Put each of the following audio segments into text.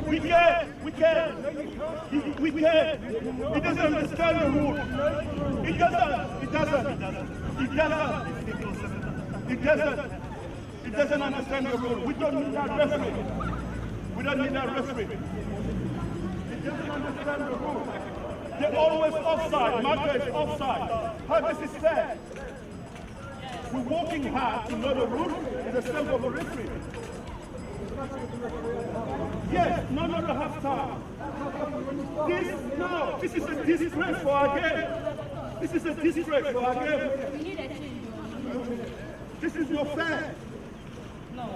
We can. We can. We can. He doesn't understand the rule. He doesn't. He doesn't. He doesn't. He doesn't. He doesn't understand the rule. We don't need that referee. We don't need that referee. He doesn't understand the rule. They're always offside. Marker is offside. How this is fair? We're working hard to know the rule. It's the same for the referee. Yes, no, no, no, half time. This is a disgrace for our game. This is a disgrace for our game. We need a change. This is your fan. No.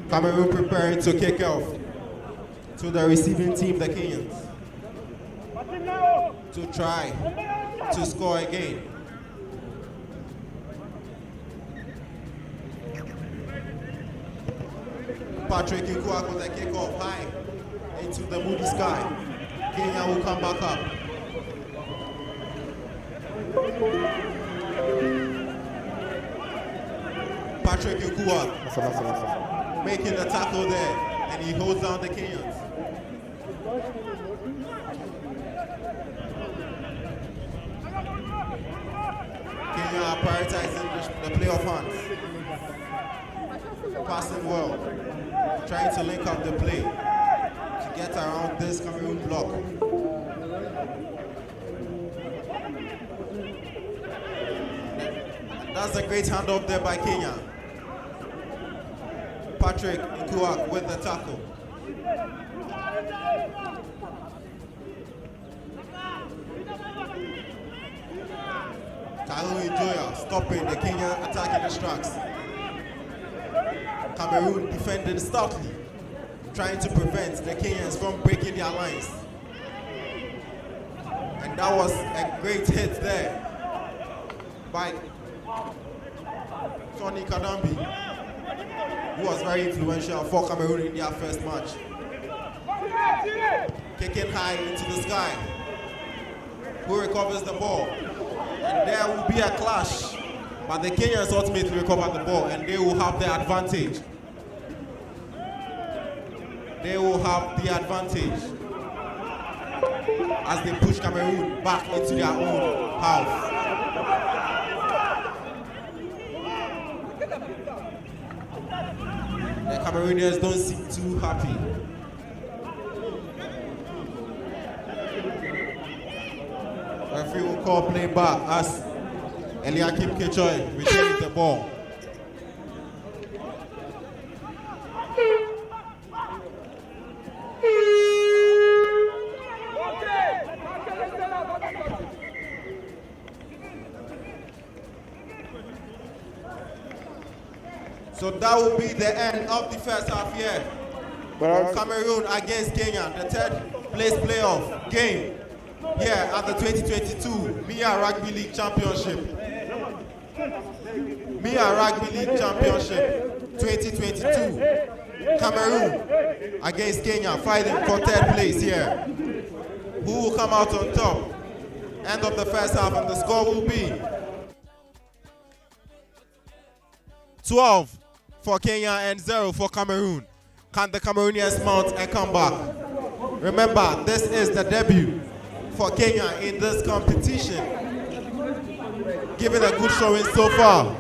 Cameroon preparing to kick off to the receiving team, the Kenyans, to try to score again. Patrick Nkwak with a kickoff high into the moody sky. Kenya will come back up. Patrick Nkwak making the tackle there, and he holds down the Kenyans. Kenya are prioritizing the play of hands. Passing well, trying to link up the play to get around this Cameroon block. That's a great handoff there by Kenya. Patrick Nkwak with the tackle. Kalu Njoya stopping the Kenya attack in the tracks. Cameroon defending stoutly, trying to prevent the Kenyans from breaking their lines. And that was a great hit there by Tony Kadambi, who was very influential for Cameroon in their first match. Kicking high into the sky. Who recovers the ball? And there will be a clash. But the Kenyans ultimately recover the ball and they will have the advantage. They will have the advantage as they push Cameroon back into their own half. The Cameroonians don't seem too happy. Referee will call play back as Eliakim Kechoy retains the ball. So that will be the end of the first half here. Cameroon against Kenya, the third place playoff game here at the 2022 MIA Rugby League Championship. MIA Rugby League Championship 2022. Cameroon against Kenya, fighting for third place here. Who will come out on top? End of the first half, and the score will be 12 for Kenya and 0 for Cameroon. Can the Cameroonians mount a comeback? Remember, this is the debut for Kenya in this competition, giving a good showing so far.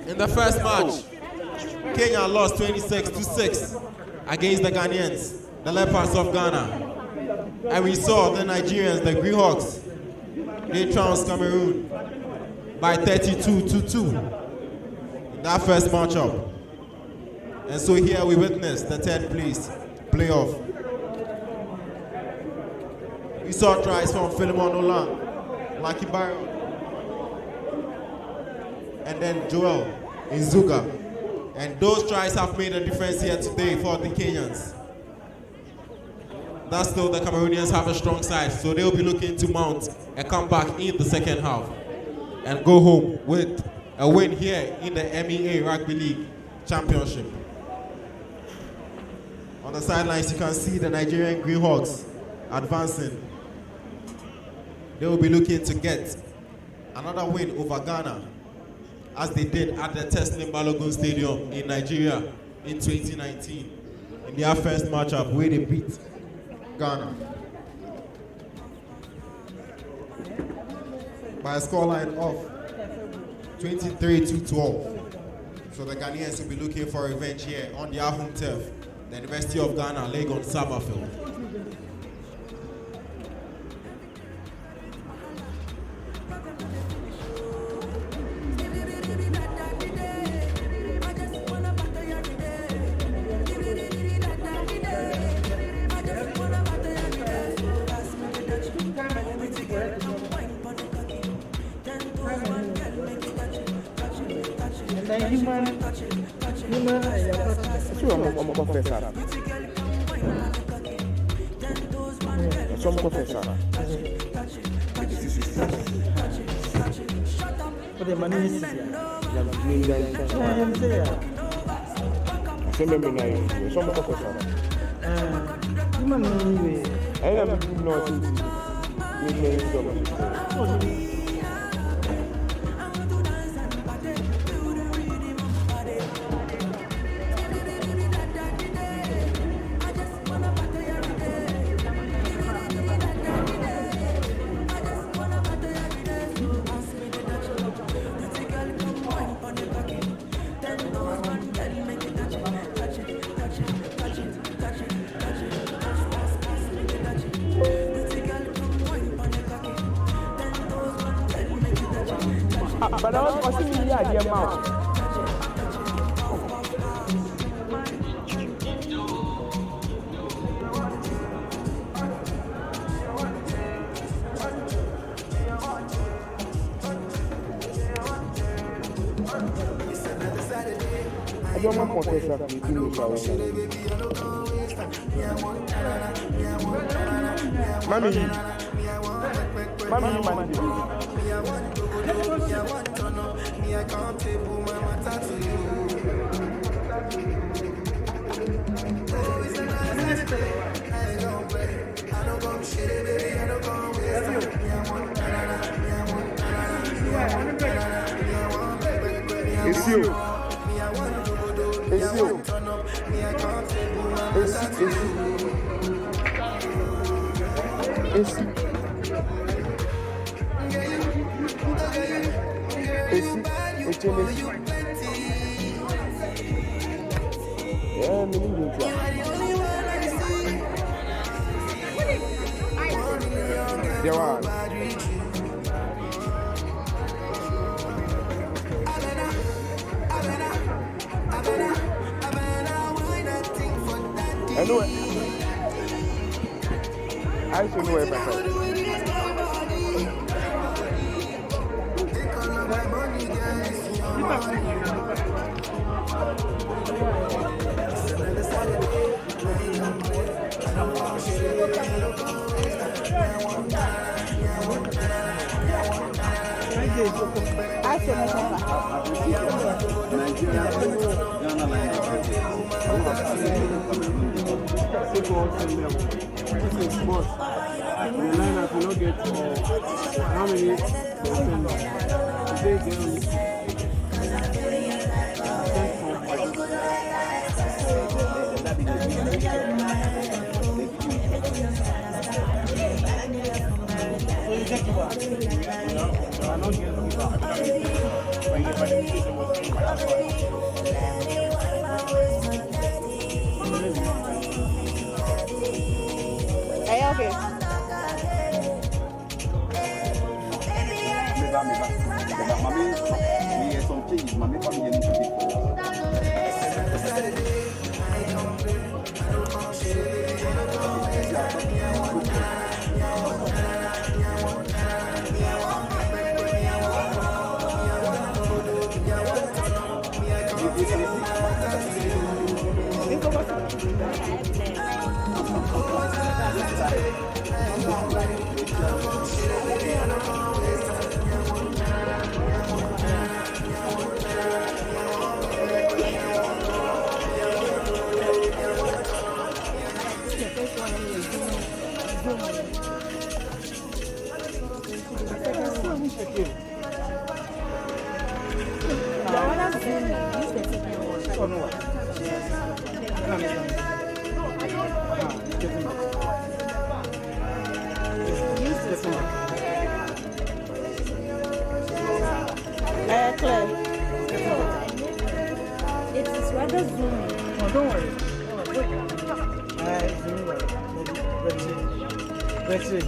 In the first match, Kenya lost 26-6 against the Ghanaians, the Leopards of Ghana. And we saw the Nigerians, the Greenhawks, they trounced Cameroon by 32-2 in that first matchup. And so here we witnessed the third place playoff. We saw tries from Philemon Olan, Lucky Barrow, and then Joel Nzuga. And those tries have made a difference here today for the Kenyans. That's still the Cameroonians have a strong side, so they'll be looking to mount a comeback in the second half and go home with a win here in the MEA Rugby League Championship. On the sidelines, you can see the Nigerian Greenhawks advancing. They will be looking to get another win over Ghana, as they did at the Teslim Balogun Stadium in Nigeria in 2019 in their first matchup where they beat Ghana by a scoreline of 23-12. So the Ghanaians will be looking for revenge here on their home turf, the University of Ghana, Legon Sabafield. But I was thinking, yeah, dear mouth. I don't want to it's you. It's you. Anyway, I should know everything. Okay. Claire. It's rather zoomy. Oh, don't worry. Let's see.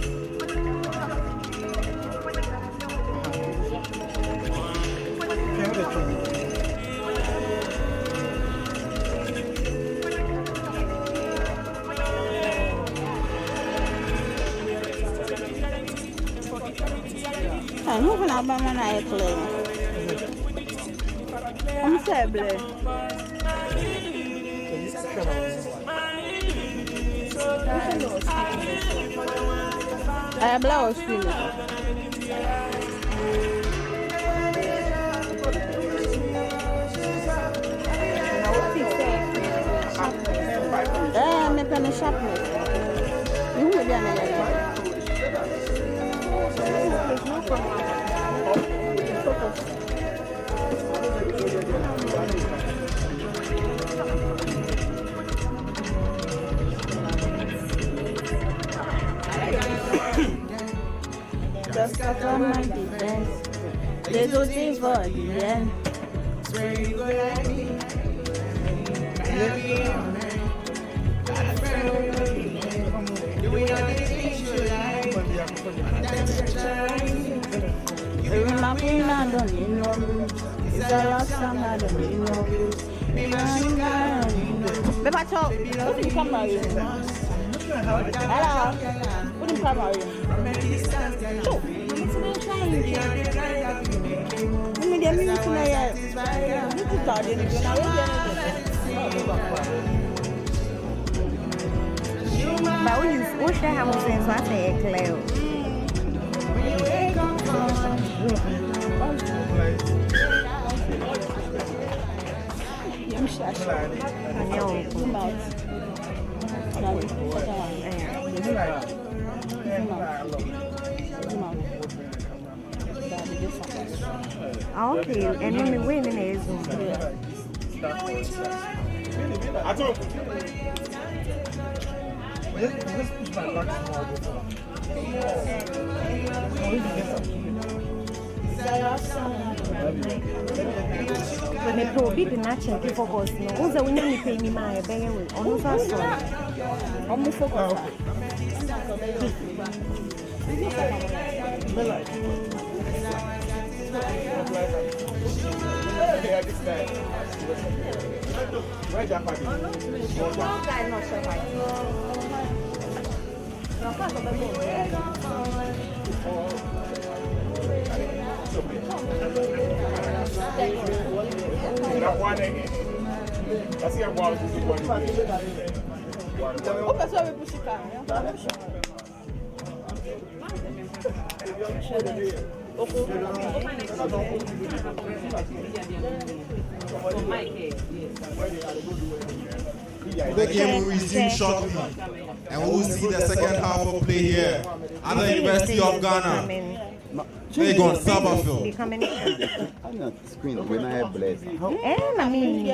I'm not going to buy my Claire. I'm faible. Blouse feel. Me penny sharpness. You will be an just from my defense. They do things for the end. Swear you go like me. Doing all the things you like. That's your time. Every morning I don't need no blues. It's the last time I don't need no blues. Baby, I talk. Put in camera here. Hello. Put in camera here. Show. But we should have a sense of Claire. Okay, and then we win in it. I told Me probi do not check it focus no. Unza we need pay me my bear we. Onu fa so. Omu focus. The game will resume shortly, and we will see the second half of play here at the University of Ghana. They're going to Sabafil. I'm not screen when I have blessed. I mean,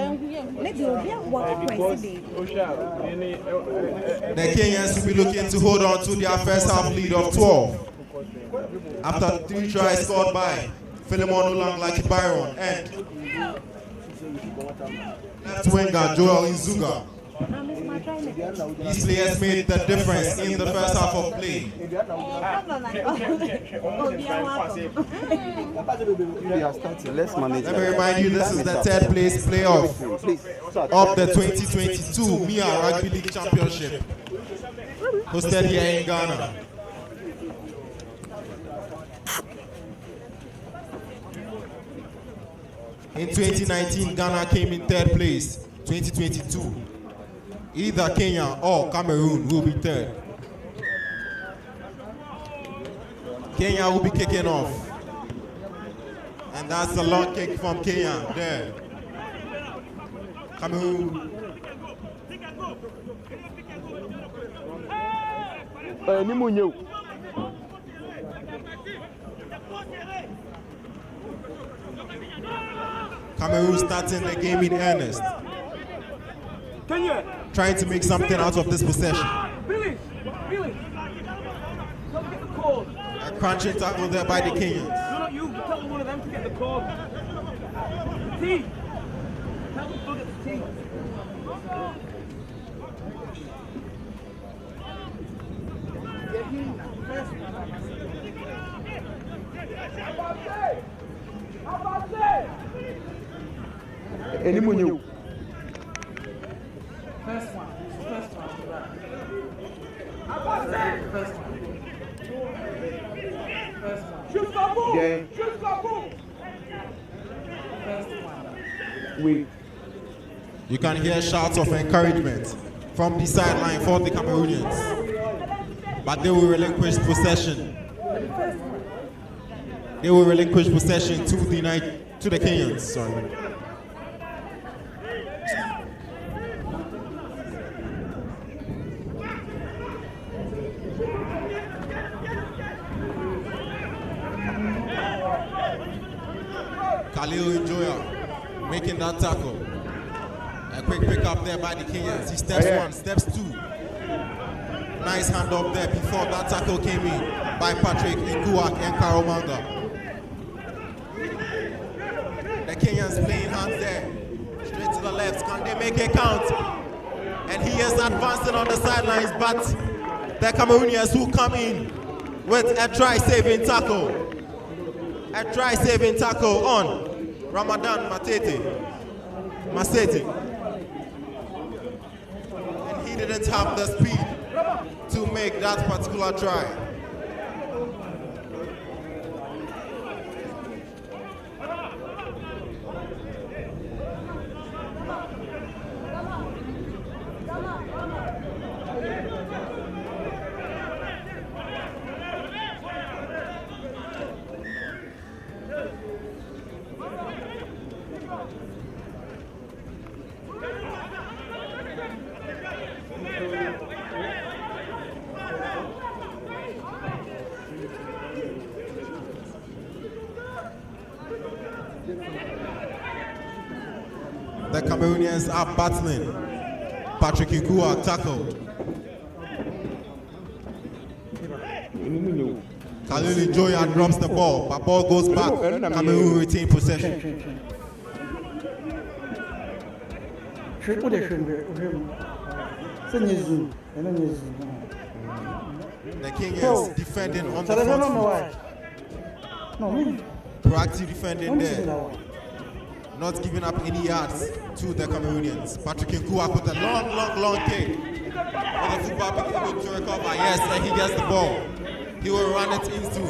maybe you'll be at work president. The Kenyans will be looking to hold on to their first half lead of 12. After 3 tries scored by Philemon Olanglaki Byron and left winger Joel Inzuga. These players made the difference in the first half of play. Let's manage. Let me remind you, this is the third place playoff of the 2022 MIA Rugby League Championship, hosted here in Ghana. In 2019, Ghana came in third place. 2022, either Kenya or Cameroon will be third. Kenya will be kicking off. And that's a long kick from Kenya there. Cameroon. Cameroon starting the game in earnest. trying to make something out of this possession. Billy! Don't get the call. A crunching tackle there by the Kenyans. No, not you. Tell one of them to get the call. T! Tell them to get the T. Anyone you? First one. Yeah. Wait. You can hear shouts of encouragement from the sideline for the Cameroonians, but they will relinquish possession. They will relinquish possession to the Kenyans. Sorry. Khalil Njoya making that tackle. A quick pick up there by the Kenyans. He steps one, steps two. Nice hand up there before that tackle came in by Patrick Ikuak and Karomanga. The Kenyans playing hands there. Straight to the left. Can they make it count? And he is advancing on the sidelines, but the Cameroonians who come in with a try-saving tackle. A try-saving tackle on Ramadan Masete. And he didn't have the speed to make that particular try. The Cameroonians are battling. Patrick Ikuak tackled. Khalil Njoya drops the ball, but ball goes back. Cameroon retain possession. The Kenyans defending on the front foot. Proactive defending there. Not giving up any yards to the Cameroonians. Patrick Ikuak with a long kick. With the football being able to recover. Yes, and he gets the ball. He will run it into.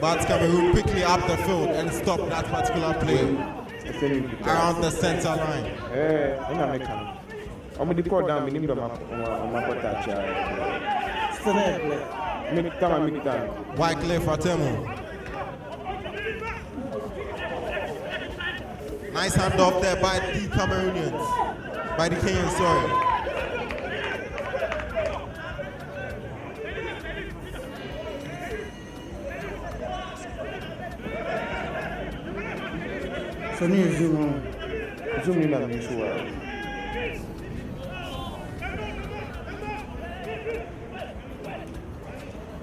But Cameroon quickly up the field and stop that particular play around the center line. I'm going to call down my Wycliffe Atemo. Nice hand off there by the Cameroonians. By the Kenyans, sorry. Zoom in on this one.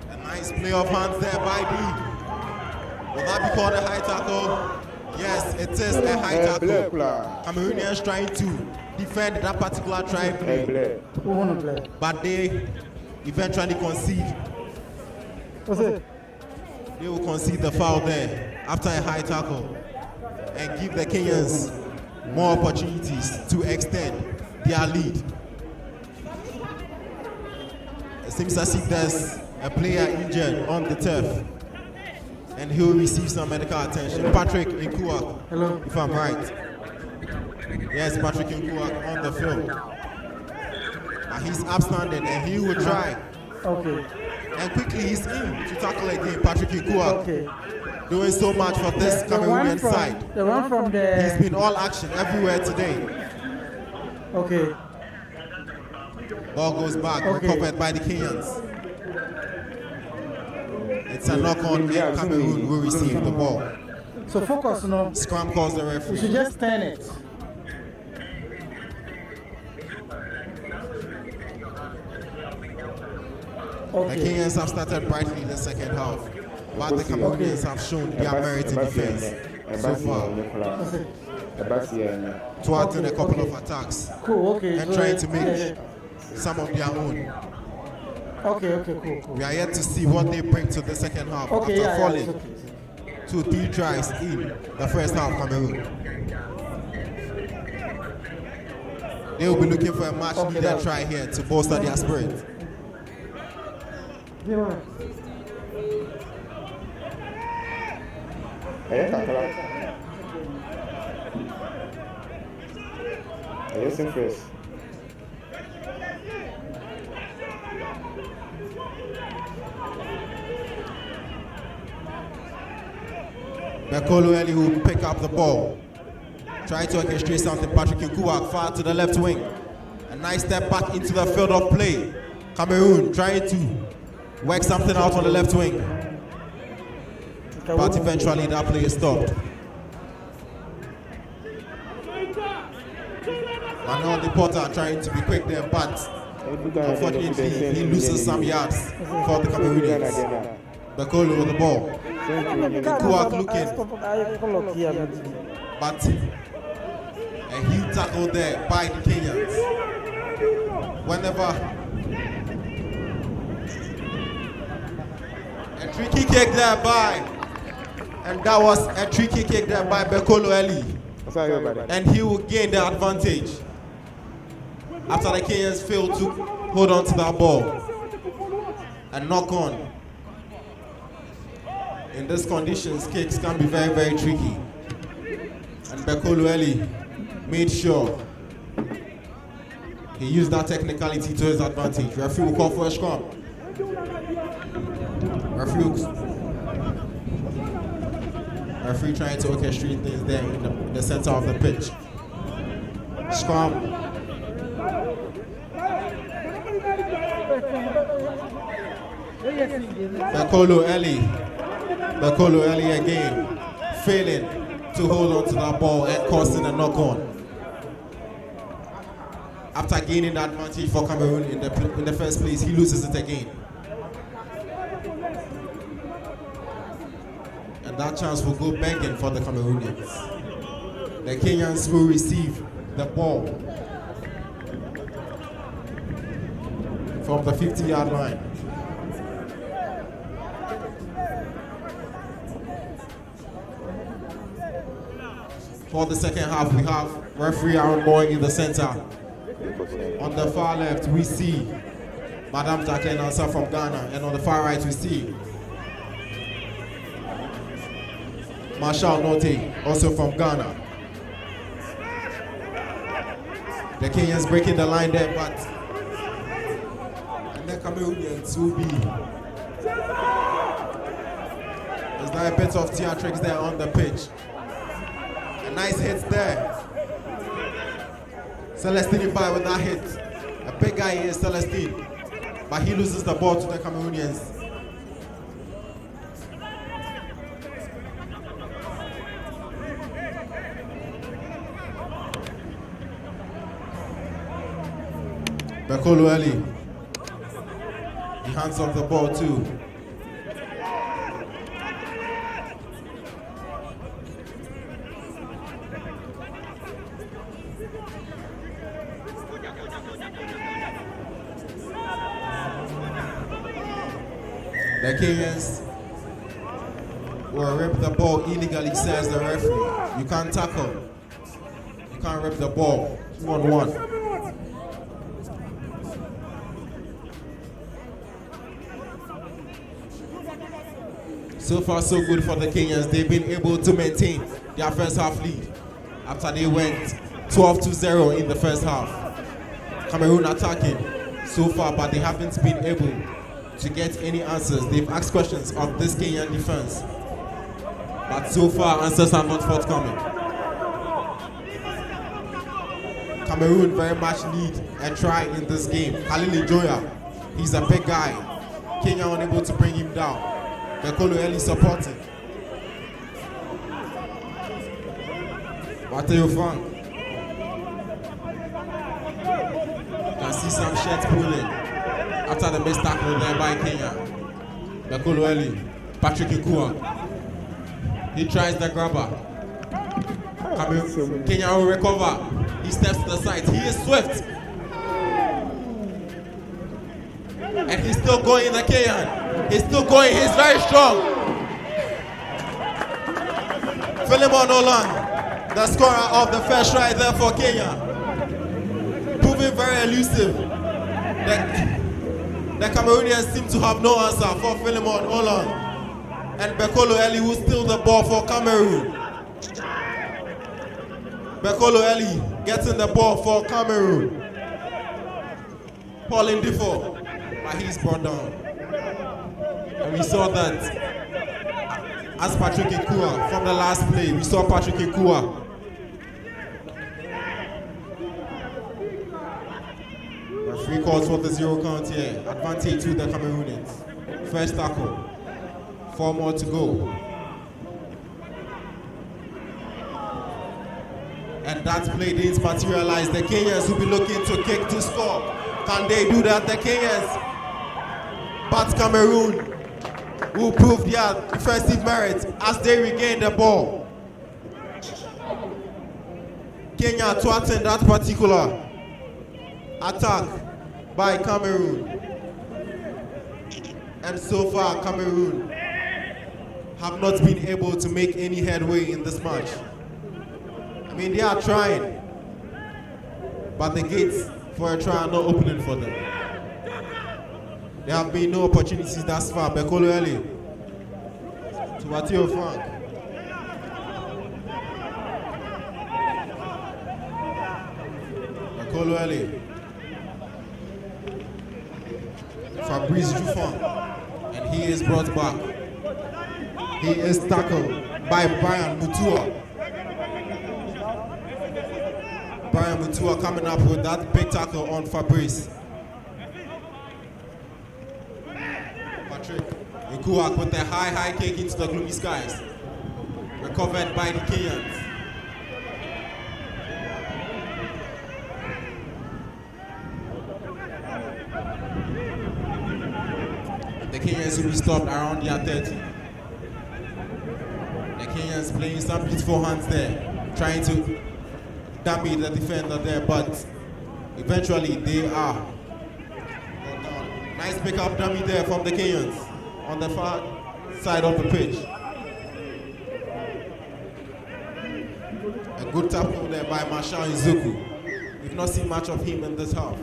A nice play of hands there by B. Will that be called a high tackle? Yes, it is a high tackle. Cameroonians trying to defend that particular try play. But they eventually concede. They will concede the foul there after a high tackle and give the Kenyans more opportunities to extend their lead. It seems as if there's a player injured on the turf and he will receive some medical attention. Patrick Ikuak, if I'm right. Yes, Patrick Ikuak on the field. But he's upstanding and he will try. And quickly he's in to tackle again. Patrick Ikuak doing so much for this Cameroonian side. The one from the... He's been all action everywhere today. Ball goes back, recovered by the Kenyans. It's a knock on and Cameroon will receive the ball. So focus, no. Scrum calls the We referee. should just turn it. The Okay. Kenyans have started brightly in the second half, but the Cameroonians have shown their merit in defense so far, thwarting a couple of attacks Cool, okay. and so trying to make yeah. some of their own. Okay, cool. We are yet to see what they bring to the second half Okay, after falling it's okay. 2-3 tries in the first half. Cameroon. They will be looking for a match leader try here to bolster their spirit. Bekolo Eli will pick up the ball. Try to orchestrate something. Patrick Nkuwak far to the left wing. A nice step back into the field of play. Cameroon trying to work something out on the left wing. But eventually that play is stopped. Manuel Deporta trying to be quick there, but unfortunately he loses some yards for the Cameroonians. Bekolo with the ball. Nkuwak looking, but a huge tackle there by the Kenyans. Whenever a tricky kick there by, and that was a tricky kick there by Bekolo Eli, and he will gain the advantage after the Kenyans failed to hold on to that ball and knock on. In these conditions, kicks can be very, very tricky. And Bekolo Eli made sure he used that technicality to his advantage. Referee will call for a scrum. Referee trying to orchestrate things there in the center of the pitch. Scrum. Bekolo Eli again, failing to hold on to that ball and causing a knock-on. After gaining the advantage for Cameroon in the first place, he loses it again. And that chance will go begging for the Cameroonians. The Kenyans will receive the ball from the 50-yard line. For the second half, we have referee Aaron Boy in the center. On the far left, we see Madame Jacqueline Ansah from Ghana, and on the far right, we see Marshall Note, also from Ghana. The Kenyans breaking the line there, but and the Cameroonians will be. There's now a bit of theatrics there on the pitch. A nice hit there. Celestine by with that hit. A big guy here, Celestine. But he loses the ball to the Cameroonians. Bekolo Eli. He hands off the ball too. The Kenyans will rip the ball illegally, says the referee. You can't tackle. You can't rip the ball. 2-on-1. So far, so good for the Kenyans. They've been able to maintain their first half lead after they went 12-0 in the first half. Cameroon attacking so far, but they haven't been able to get any answers. They've asked questions of this Kenyan defense, but so far answers are not forthcoming. Cameroon very much need a try in this game. Khalil Joya, he's a big guy. Kenya unable to bring him down. Bekolo Eli supporting. Mateo Frank. You can see some shirts pulling after the missed tackle there by Kenya. Bekolo Eli, Patrick Ikua. He tries the grabber. Kenya will recover. He steps to the side. He is swift. And he's still going in the Kenyan. He's still going. He's very strong. Philemon Olan, the scorer of the first try there for Kenya. Proving very elusive. The Cameroonians seem to have no answer for Philemon Olan. And Bekolo Eli will steal the ball for Cameroon. Bekolo Eli getting the ball for Cameroon. Paul Indifo, but he's brought down. And we saw that as Patrick Ikua from the last play. We saw Patrick Ikua. Referee calls for the 0 count here. Advantage to the Cameroonians. First tackle. 4 more to go. And that play didn't materialize. The Kenyans will be looking to kick to score. Can they do that? The Kenyans. But Cameroon will prove their defensive merit as they regain the ball. Kenya thwarting that particular attack by Cameroon. And so far, Cameroon have not been able to make any headway in this match. I mean, they are trying, but the gates for a try are not opening for them. There have been no opportunities thus far. Bekolo Eli to Mateo Frank. Bekolo Eli. Fabrice Jufon. And he is brought back. He is tackled by Brian Mutua. Brian Mutua coming up with that big tackle on Fabrice. Patrick Ikua with a high kick into the gloomy skies. Recovered by the Kenyans. The Kenyans will be stopped around their 30. The Kenyans playing some beautiful hands there, trying to damage the defender there, but eventually they are. Nice pick-up dummy there from the Kenyans on the far side of the pitch. A good tackle there by Marshal Izuku. We've not seen much of him in this half.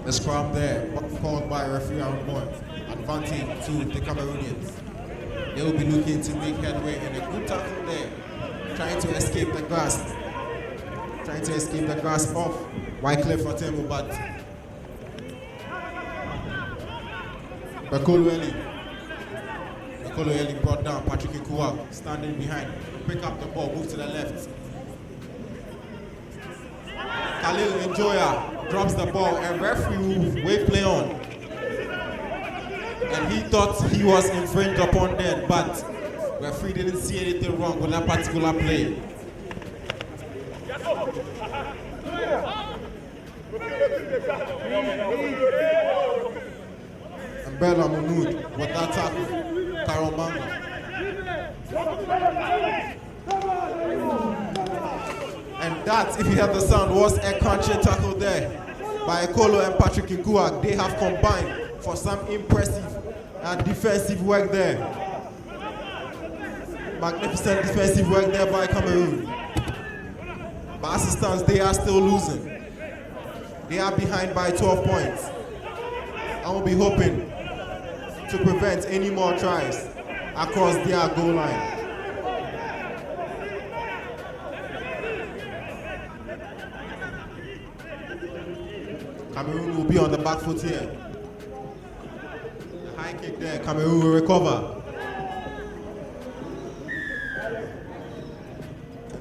The scrum there, called by referee on point, advantage to the Cameroonians. They will be looking to make headway in a good tackle there, trying to escape the grasp. Trying to escape the grasp of Wycliffe Otemu, but Bekolo Eli brought down Patrick Ikua, standing behind, pick up the ball, move to the left. Khalil Njoya drops the ball and referee will wave play on. And he thought he was infringed upon that, but referee didn't see anything wrong with that particular play. And Bella Munud with that tackle, Karomanga. And that, if you heard the sound, was a crunching tackle there by Kolo and Patrick Nkuak. They have combined for some impressive defensive work there. Magnificent defensive work there by Cameroon. But as it stands, they are still losing. They are behind by 12 points. I will be hoping to prevent any more tries across their goal line. Cameroon will be on the back foot here. The high kick there, Cameroon will recover.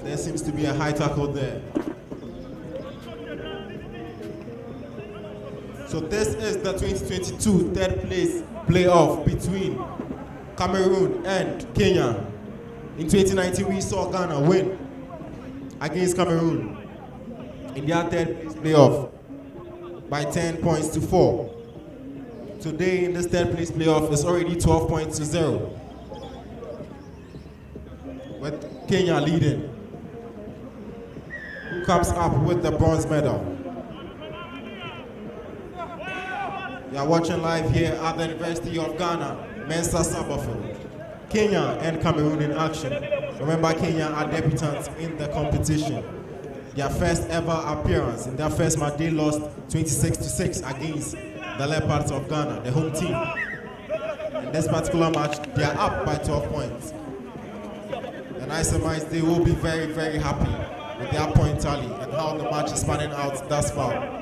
There seems to be a high tackle there. So this is the 2022 third place playoff between Cameroon and Kenya. In 2019, we saw Ghana win against Cameroon in their third place playoff by 10 points to 4. Today in this third place playoff is already 12 points to 0, with Kenya leading. Who comes up with the bronze medal? You are watching live here at the University of Ghana, Mensa Sabafield. Kenya and Cameroon in action. Remember, Kenya are debutants in the competition. Their first ever appearance. In their first match, they lost 26-6 against the Leopards of Ghana, the home team. In this particular match, they are up by 12 points. And I surmise they will be very, very happy with their point tally and how the match is panning out thus far.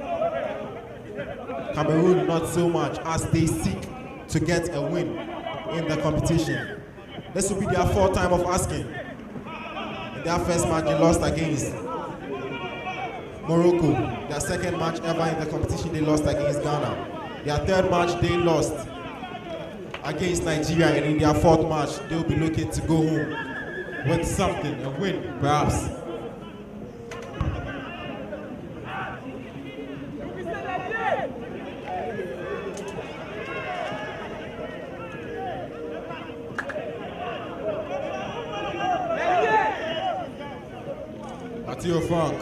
Cameroon not so much, as they seek to get a win in the competition. This will be their fourth time of asking. In their first match, they lost against Morocco. Their second match ever in the competition, they lost against Ghana. Their third match, they lost against Nigeria. And in their fourth match, they'll be looking to go home with something, a win, perhaps. Mathieu Frank.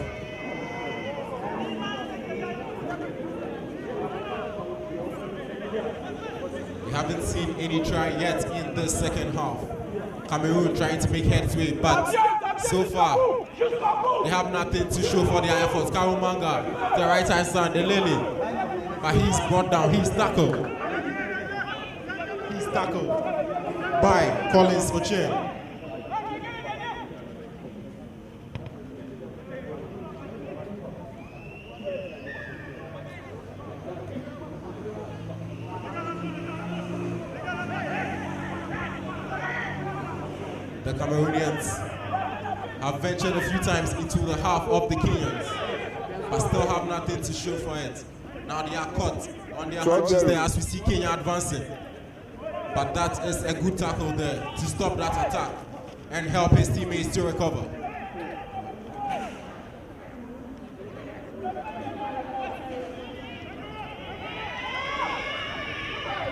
We haven't seen any try yet in the second half. Cameroon trying to make headway, but so far they have nothing to show for their efforts. Karumanga, the right hand side, the Lily, but he's brought down, he's tackled. He's tackled by Collins Ochen. The Cameroonians have ventured a few times into the half of the Kenyans, but still have nothing to show for it. Now they are caught on their hunches there as we see Kenya advancing. But that is a good tackle there to stop that attack and help his teammates to recover.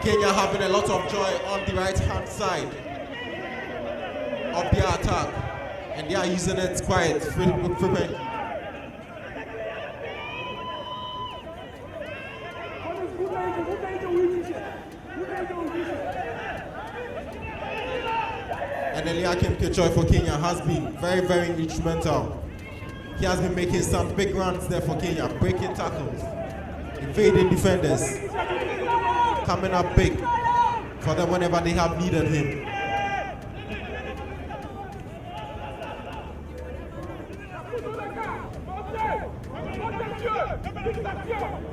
Kenya having a lot of joy on the right-hand side of their attack, and they are using it quite frequently. And Eliakim Kechoy for Kenya has been very, very instrumental. He has been making some big runs there for Kenya, breaking tackles, evading defenders, coming up big for them whenever they have needed him.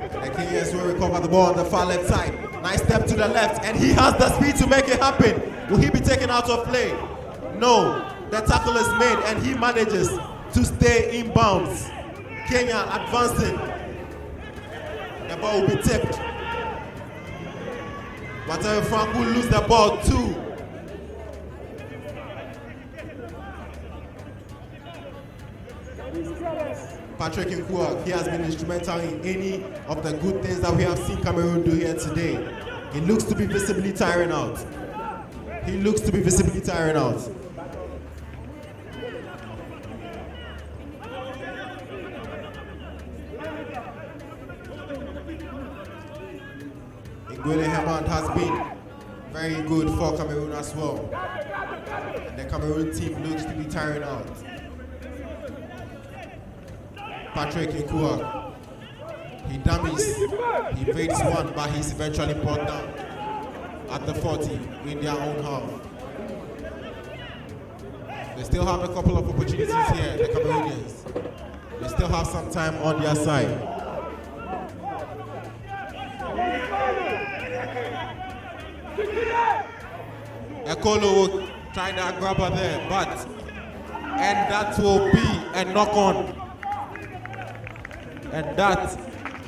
The Kenyans will recover the ball on the far left side. Nice step to the left, and he has the speed to make it happen. Will he be taken out of play? No. The tackle is made, and he manages to stay in bounds. Kenya advancing. The ball will be tipped. Mathieu Frank will lose the ball too. Patrick Nkuak, he has been instrumental in any of the good things that we have seen Cameroon do here today. He looks to be visibly tiring out. He looks to be visibly tiring out. Gwele Hemand has been very good for Cameroon as well. And the Cameroon team looks to be tiring out. Patrick Ikua, he dummies, he fakes one, but he's eventually brought down at the 40 in their own half. They still have a couple of opportunities here, the Cameroonians. They still have some time on their side. Ekolo will try that grabber there, and that will be a knock-on. And that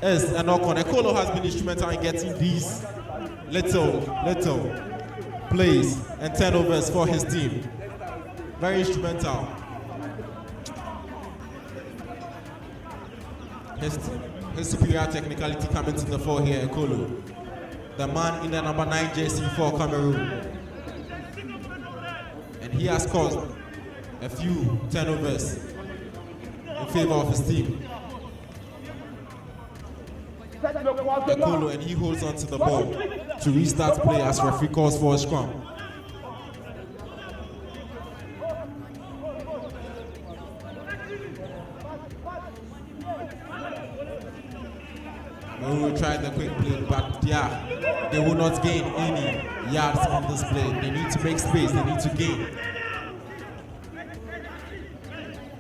is a knock-on. Ekolo has been instrumental in getting these little plays and turnovers for his team. Very instrumental. His superior technicality coming to the fore here, Ekolo. The man in the number 9 jersey for Cameroon. And he has caused a few turnovers in favor of his team. Ekolo, and he holds on to the ball to restart play as referee calls for a scrum. We will try the quick play, but yeah, they will not gain any yards on this play. They need to make space, they need to gain.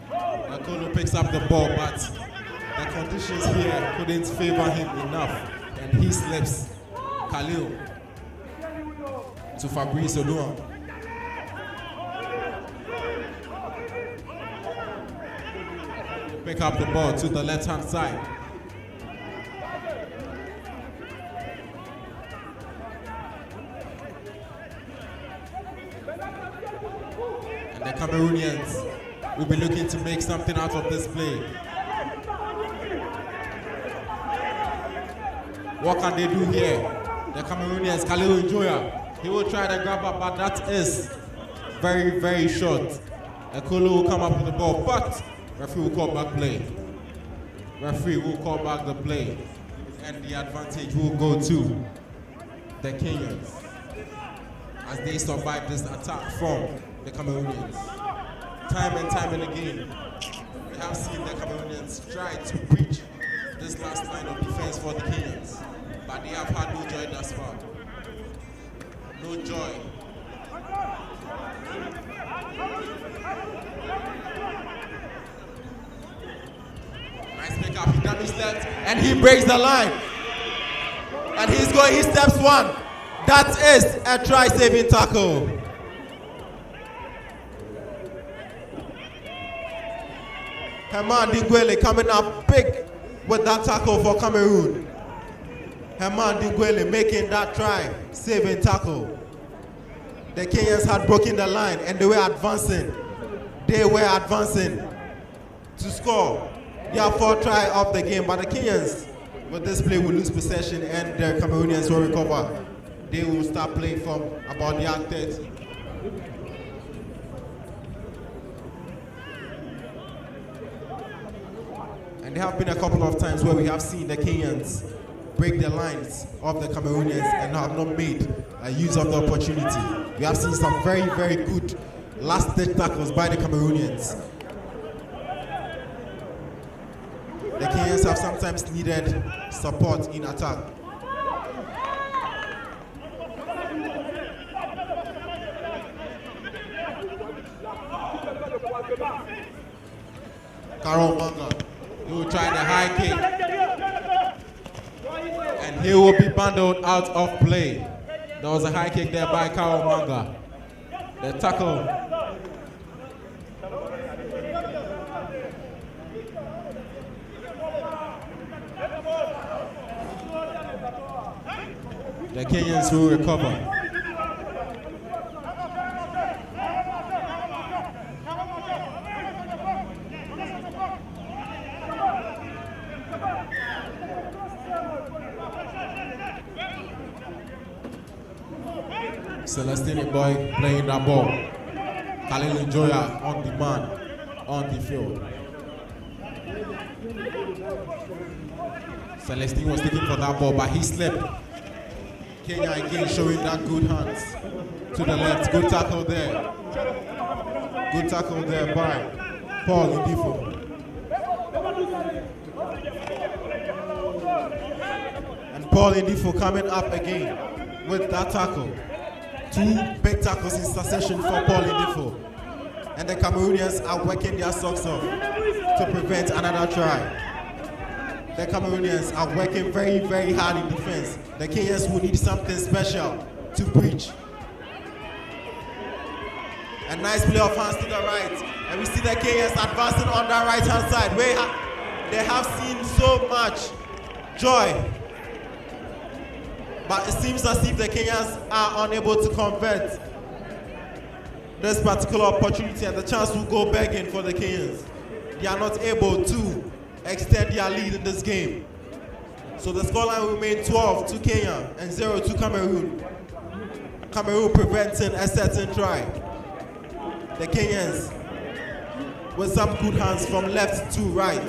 Ekolo picks up the ball, but the conditions here couldn't favor him enough, and he slips. Khalil to Fabrice Oluwa. Pick up the ball to the left-hand side. And the Cameroonians will be looking to make something out of this play. What can they do here? The Cameroonians, Khalil Njoya, he will try the grabber, but that is very, very short. Ekolo will come up with the ball, but referee will call back play. Referee will call back the play, and the advantage will go to the Kenyans as they survive this attack from the Cameroonians. Time and again, we have seen the Cameroonians try to breach this last line of defense for the Kenyans, but they have had no joy thus far. No joy. Nice pick up, he dummies left, and he breaks the line. And he's going, he steps one. That is a try-saving tackle. Herman Dingwele coming up big with that tackle for Cameroon. Herman Dingwele making that try-saving tackle. The Kenyans had broken the line and they were advancing. They were advancing to score their fourth try of the game. But the Kenyans, with this play, will lose possession and the Cameroonians will recover. They will start playing from about the yard 30. And there have been a couple of times where we have seen the Kenyans break the lines of the Cameroonians and have not made use of the opportunity. We have seen some very, very good last-ditch tackles by the Cameroonians. The Kenyans have sometimes needed support in attack. Carol Manga, he will try the high kick. And he will be bundled out of play. There was a high kick there by Carol Manga. The tackle. The Kenyans will recover. Celestine Boy playing that ball. Khalil Njoya on the man, on the field. Celestine was looking for that ball, but he slipped. Kenya again showing that good hands to the left. Good tackle there. Good tackle there by Paul Indifo. And Paul Indifo coming up again with that tackle. 2 big tackles in succession for Paul Indifo. And the Cameroonians are working their socks off to prevent another try. The Cameroonians are working very, very hard in defense. The Kenyans will need something special to breach. A nice play of hands to the right. And we see the Kenyans advancing on the right-hand side. They have seen so much joy. But it seems as if the Kenyans are unable to convert this particular opportunity, and the chance will go begging for the Kenyans. They are not able to extend their lead in this game. So the scoreline will remain 12 to Kenya and 0 to Cameroon. Cameroon preventing a certain try. The Kenyans with some good hands from left to right.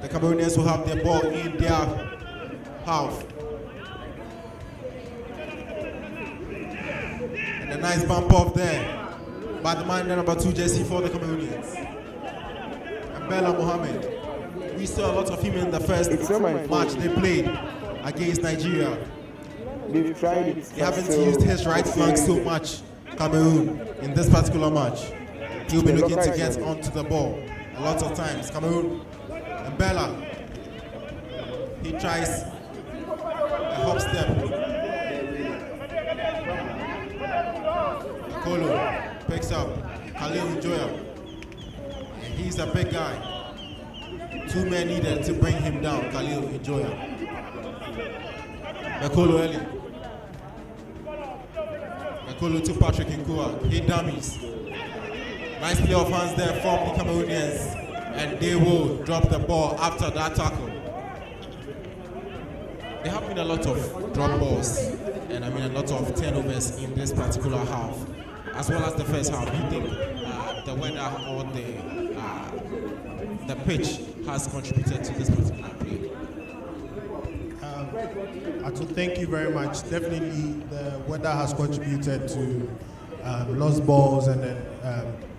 The Cameroonians will have the ball in their half. And a nice bump off there by the man number 2 jersey for the Cameroonians. And Bella Mohammed. We saw a lot of him in the first match they played against Nigeria. They've tried it. They haven't used his right flank so much, Cameroon, in this particular match. He'll be looking to get onto the ball a lot of times. Cameroon and Bella. He tries a hop step. Kolo picks up Khalil Njoya. And he's a big guy. 2 men needed to bring him down, Khalil Njoya. Makolo Eli. Makolo to Patrick Nkua. He dummies. Nice play of hands there from the Cameroonians. And they will drop the ball after that tackle. There have been a lot of drop balls and a lot of turnovers in this particular half, as well as the first half. Do you think the weather or the pitch has contributed to this particular play? Atu, thank you very much. Definitely the weather has contributed to lost balls and then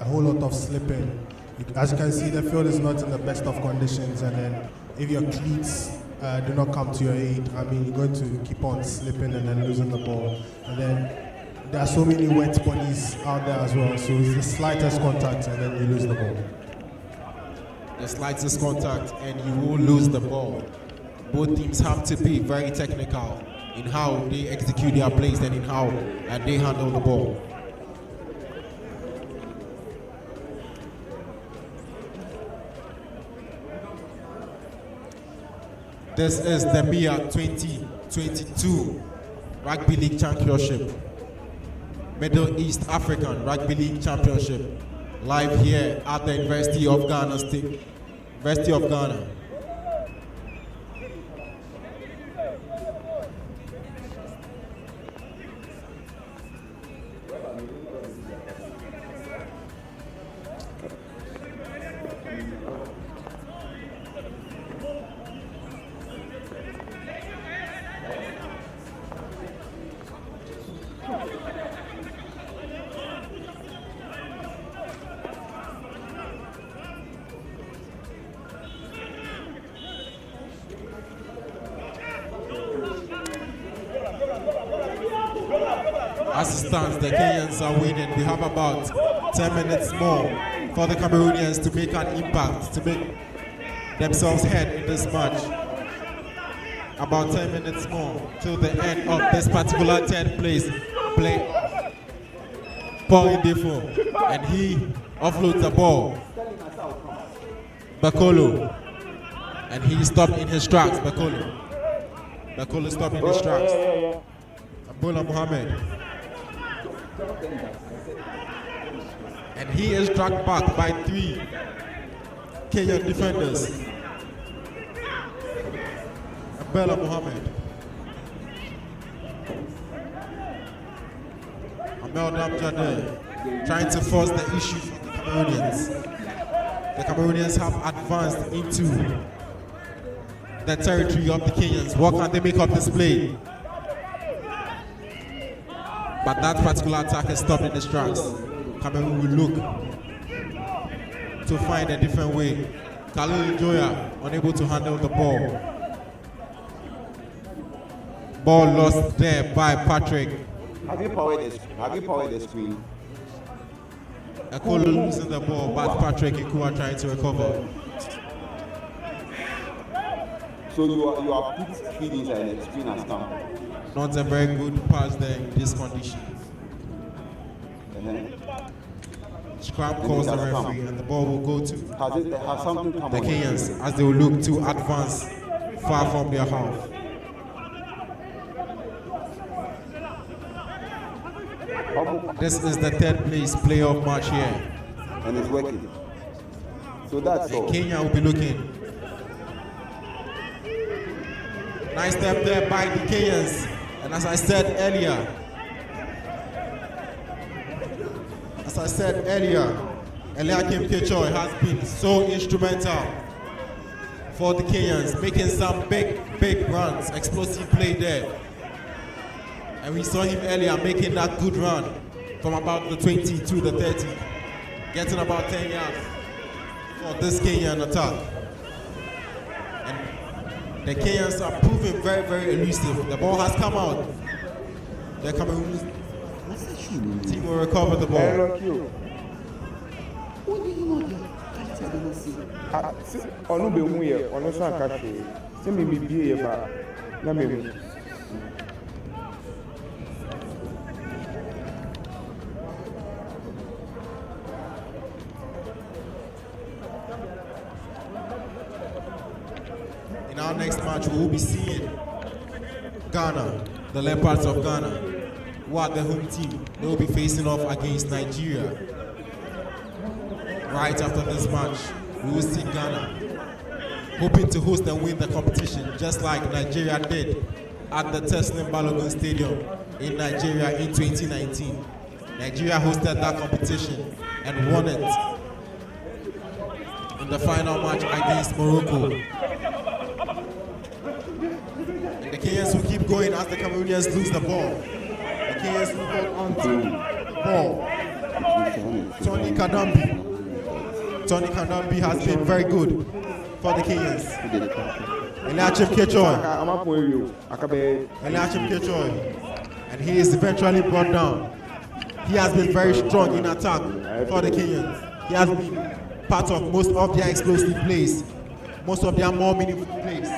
a whole lot of slipping. As you can see, the field is not in the best of conditions, and then if your cleats do not come to your aid, you're going to keep on slipping and then losing the ball. And then there are so many wet bodies out there as well, so it's the slightest contact and then you lose the ball. The slightest contact and you will lose the ball. Both teams have to be very technical in how they execute their plays and in how they handle the ball. This is the MIA 2022 Rugby League Championship, Middle East African Rugby League Championship, live here at the University of Ghana. As it stands, the Kenyans are winning. We have about 10 minutes more for the Cameroonians to make an impact, to make themselves head in this match. About 10 minutes more till the end of this particular 10th place play. Paul Indifo, and he offloads the ball. Bakolo, and he stopped in his tracks. Bakolo stopped in his tracks. Abdullah Mohammed. And he is dragged back by 3 Kenyan defenders. Abdullah Mohammed. Amel Damjadeh trying to force the issue for the Cameroonians. The Cameroonians have advanced into the territory of the Kenyans. What can they make of this play? But that particular attack is stopped in its tracks. Cameroon will look to find a different way. Khalil Joya unable to handle the ball. Ball lost there by Patrick. Have you powered the screen? Ekolo losing the ball, but Patrick Ikua trying to recover. So you are put speed inside and the screen has come. Not a very good pass there in this condition. Scrum calls the referee and the ball will go to Has something come the on? Kenyans as they will look to advance far from their half. This is the third place playoff match here. And it's working. So that's all. Kenya will be looking. Nice step there by the Kenyans. And as I said earlier, Eliakim Kechoy has been so instrumental for the Kenyans, making some big runs, explosive play there. And we saw him earlier making that good run from about the 20 to the 30, getting about 10 yards for this Kenyan attack. And the Kenyans are proving very elusive. The ball has come out. The Cameroon team will recover the ball. Ọ̀nù bẹ̀ mú yẹ, ọ̀nù sàn kàṣe, ṣé mi bí bí yẹ bá náà bẹ̀ mú. In our next match, we will be seeing Ghana, the Leopards of Ghana, who are the home team. They will be facing off against Nigeria. Right after this match, we will see Ghana hoping to host and win the competition, just like Nigeria did at the Teslim Balogun Stadium in Nigeria in 2019. Nigeria hosted that competition and won it in the final match against Morocco. And the Kenyans will keep going as the Cameroonians lose the ball. The Kenyans will hold on to the ball. Tony Kadambi has been very good for the Kenyans. Eliachim Kechoy. And he is eventually brought down. He has been very strong in attack for the Kenyans. He has been part of most of their explosive plays, most of their more meaningful plays.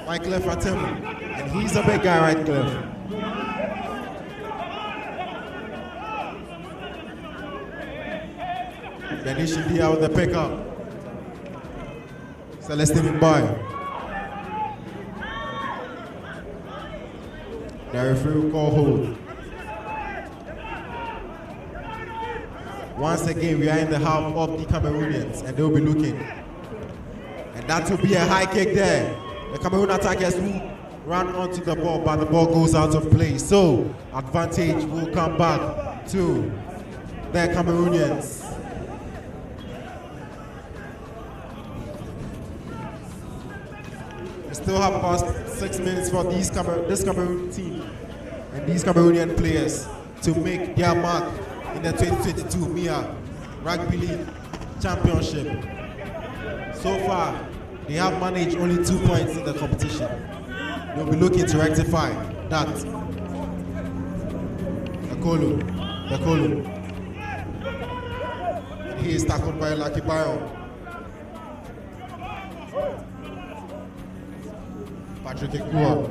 Michael Fatemu, and he's a big guy, right, Cliff? Benishin Dia with the pickup. Celestine Mbaye. The referee will call hold. Once again, we are in the half of the Cameroonians, and they will be looking. And that will be a high kick there. The Cameroon attackers will run onto the ball, but the ball goes out of play. So, advantage will come back to the Cameroonians. We still have about 6 minutes for this Cameroon team and these Cameroonian players to make their mark in the 2022 MIA Rugby League Championship. So far, they have managed only 2 points in the competition. They'll be looking to rectify that. Ekolo. He is tackled by Lucky Bayo. Patrick Ikua.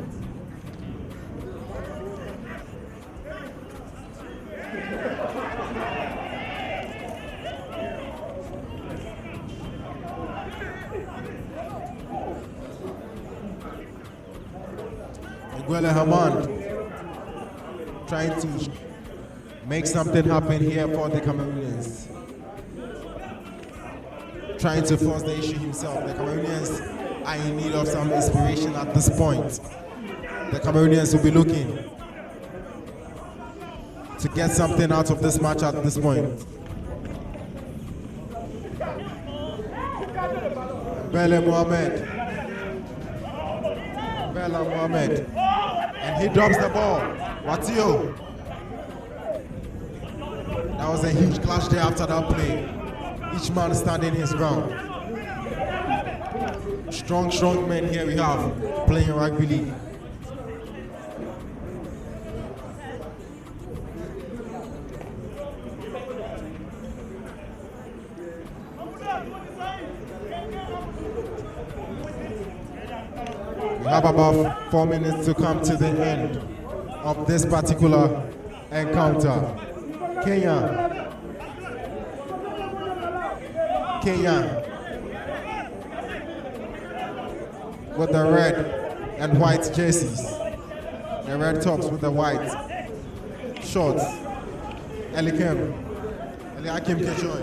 Miguel Haman trying to make something happen here for the Cameroonians. Trying to force the issue himself. The Cameroonians are in need of some inspiration at this point. The Cameroonians will be looking to get something out of this match at this point. Bele Mohamed. And he drops the ball. Watio. That was a huge clash there after that play. Each man standing his ground. Strong men here we have playing rugby league. We have about 4 minutes to come to the end of this particular encounter. Kenya with the red and white jerseys. The red tops with the white shorts. Eliakim can join.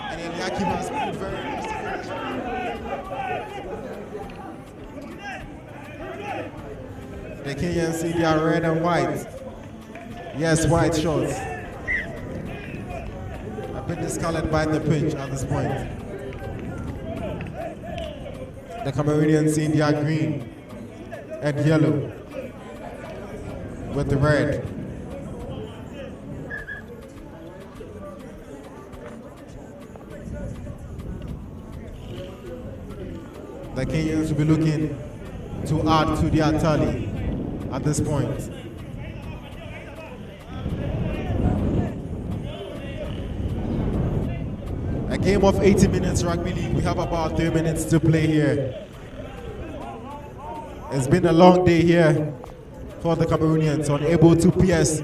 And Eliakim has been very The Kenyans see their red and white. Yes, white shorts. A bit discolored by the pitch at this point. The Cameroonians see their green and yellow with the red. The Kenyans will be looking to add to their tally at this point. A game of 80 minutes rugby league. We have about 3 minutes to play here. It's been a long day here for the Cameroonians, unable to pierce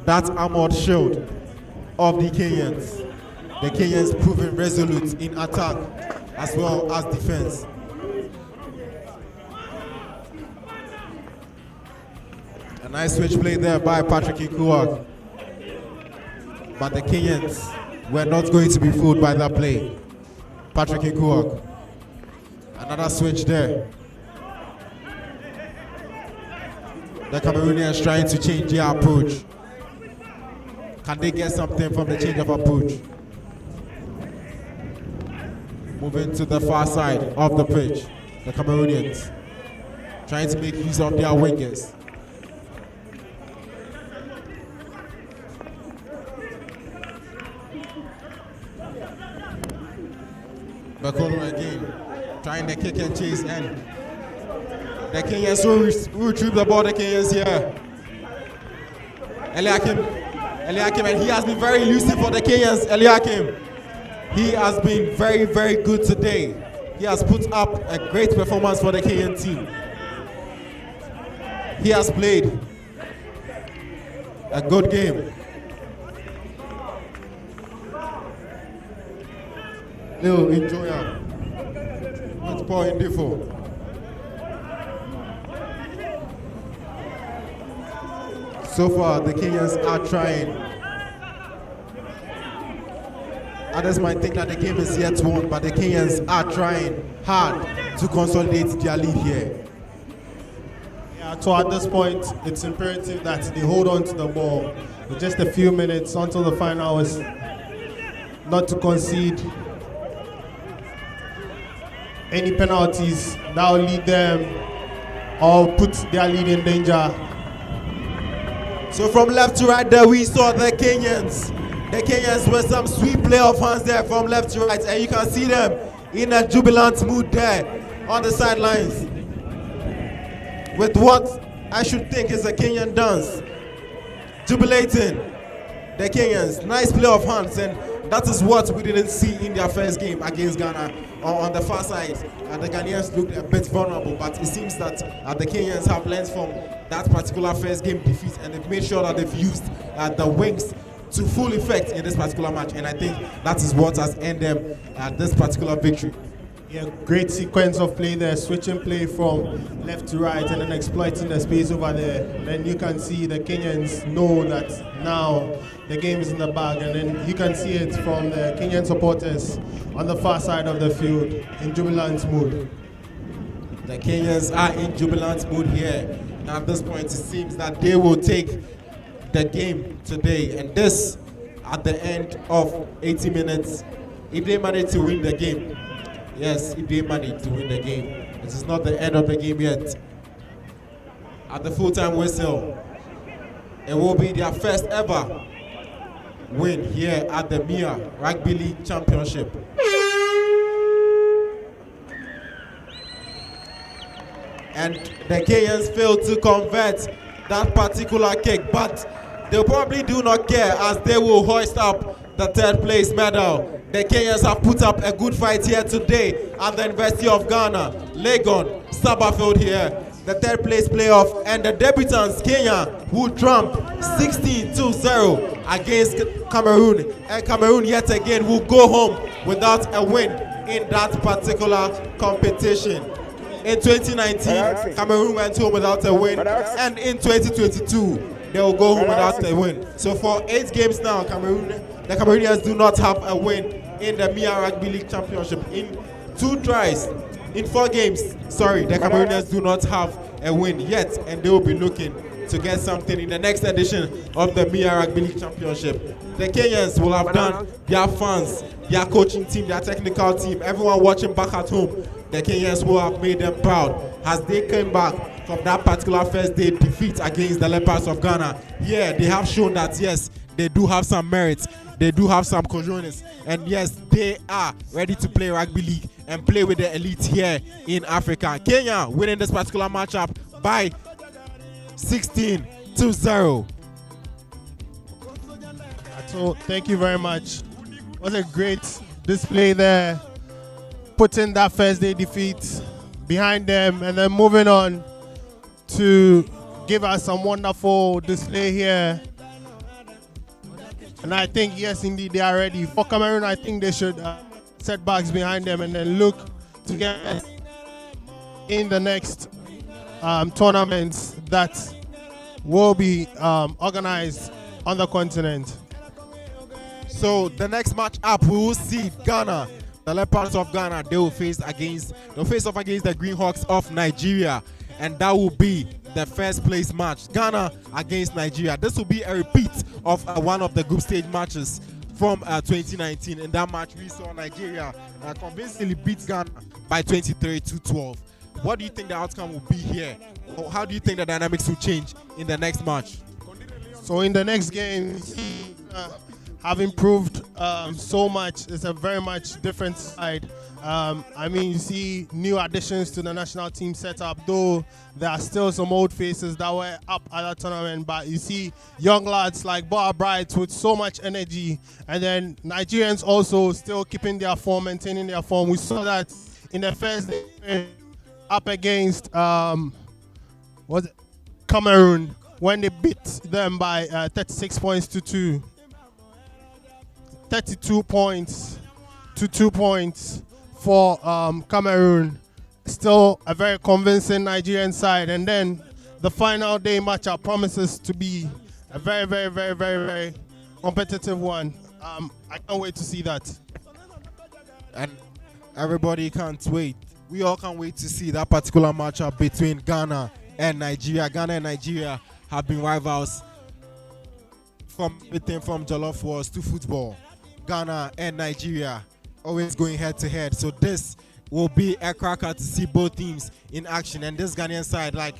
that armored shield of the Kenyans. The Kenyans proving resolute in attack as well as defense. A nice switch play there by Patrick Ikuak. But the Kenyans were not going to be fooled by that play. Patrick Ikuak. Another switch there. The Cameroonians trying to change their approach. Can they get something from the change of approach? Moving to the far side of the pitch. The Cameroonians trying to make use of their wingers. Bakolo again, trying to kick and chase, and the Kenyans will retrieve the ball. The Kenyans here. Eliakim, and he has been very elusive for the Kenyans. Eliakim, he has been very, very good today. He has put up a great performance for the Kenyan team. He has played a good game. Lil Enjoyer with Paul Indifo. So far, the Kenyans are trying. Others might think that the game is yet won, but the Kenyans are trying hard to consolidate their lead here. Yeah, so at this point, it's imperative that they hold on to the ball with just a few minutes until the final hours, not to concede any penalties that will lead them or put their lead in danger. So from left to right there, we saw the Kenyans. The Kenyans with some sweet play of hands there from left to right, and you can see them in a jubilant mood there on the sidelines with what I should think is a Kenyan dance. Jubilating the Kenyans. Nice play of hands, and that is what we didn't see in their first game against Ghana. On the far side, the Ghanaians looked a bit vulnerable, but it seems that the Kenyans have learned from that particular first game defeat, and they've made sure that they've used the wings to full effect in this particular match, and I think that is what has earned them this particular victory. Yeah, great sequence of play there, switching play from left to right and then exploiting the space over there. And then you can see the Kenyans know that now the game is in the bag, and then you can see it from the Kenyan supporters on the far side of the field in jubilant mood. The Kenyans are in jubilant mood here. Now at this point, it seems that they will take the game today, and this at the end of 80 minutes, if they manage to win the game, yes, they managed to win the game. It is not the end of the game yet. At the full-time whistle, it will be their first ever win here at the MIA Rugby League Championship. And the Kenyans failed to convert that particular kick, but they probably do not care as they will hoist up the third place medal. The Kenyans have put up a good fight here today at the University of Ghana, Legon, Sabafield here. The third place playoff, and the debutants, Kenya, who trumped 16-0 against Cameroon. And Cameroon yet again will go home without a win in that particular competition. In 2019, Cameroon went home without a win, and in 2022, they will go home without a win. So for 8 games now, the Cameroonians do not have a win in the MIA Rugby League Championship. In 2 tries, in 4 games, the Cameroonians do not have a win yet, and they will be looking to get something in the next edition of the MIA Rugby League Championship. The Kenyans will have done their fans, their coaching team, their technical team, everyone watching back at home. The Kenyans will have made them proud as they came back from that particular first day defeat against the Leopards of Ghana. Yeah, they have shown that yes, they do have some merit, they do have some cojones, and yes, they are ready to play rugby league and play with the elite here in Africa. Kenya winning this particular matchup by 16-0. So thank you very much. It was a great display there, putting that first day defeat behind them and then moving on to give us some wonderful display here. And I think, yes, indeed, they are ready. For Cameroon, I think they should set backs behind them and then look to get in the next tournaments that will be organized on the continent. So the next match up, we will see Ghana, the Leopards of Ghana. They will face off against the Green Hawks of Nigeria, and that will be the first place match. Ghana against Nigeria. This will be a repeat of one of the group stage matches from 2019. In that match, we saw Nigeria convincingly beat Ghana by 23-12. What do you think the outcome will be here? Or how do you think the dynamics will change in the next match? So in the next game, have improved so much. It's a very much different side. I mean, you see new additions to the national team setup, though there are still some old faces that were up at that tournament, but you see young lads like Boa Bright with so much energy, and then Nigerians also still keeping their form, maintaining their form. We saw that in the first day up against Cameroon when they beat them by 36 points to 2. 32 points to 2 points for Cameroon. Still a very convincing Nigerian side. And then the final day matchup promises to be a very, very, very, very, very competitive one. I can't wait to see that. And everybody can't wait. We all can't wait to see that particular matchup between Ghana and Nigeria. Ghana and Nigeria have been rivals from everything from jollof wars to football. Ghana and Nigeria always going head to head. So this will be a cracker to see both teams in action. And this Ghanaian side, like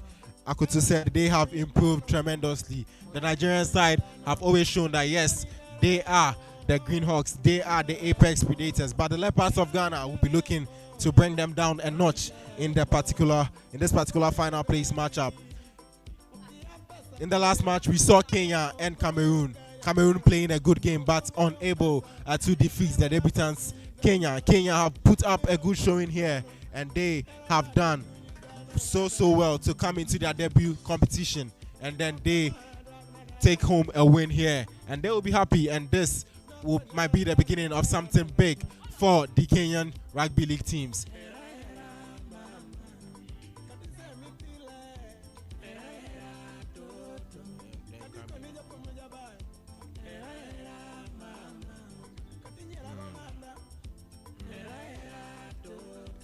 Akutu said, they have improved tremendously. The Nigerian side have always shown that yes, they are the Green Hawks, they are the apex predators. But the Leopards of Ghana will be looking to bring them down a notch in this particular final place matchup. In the last match, we saw Kenya and Cameroon. Cameroon playing a good game but unable to defeat the debutants Kenya. Kenya have put up a good showing here and they have done so well to come into their debut competition, and then they take home a win here and they will be happy, and this might be the beginning of something big for the Kenyan rugby league teams.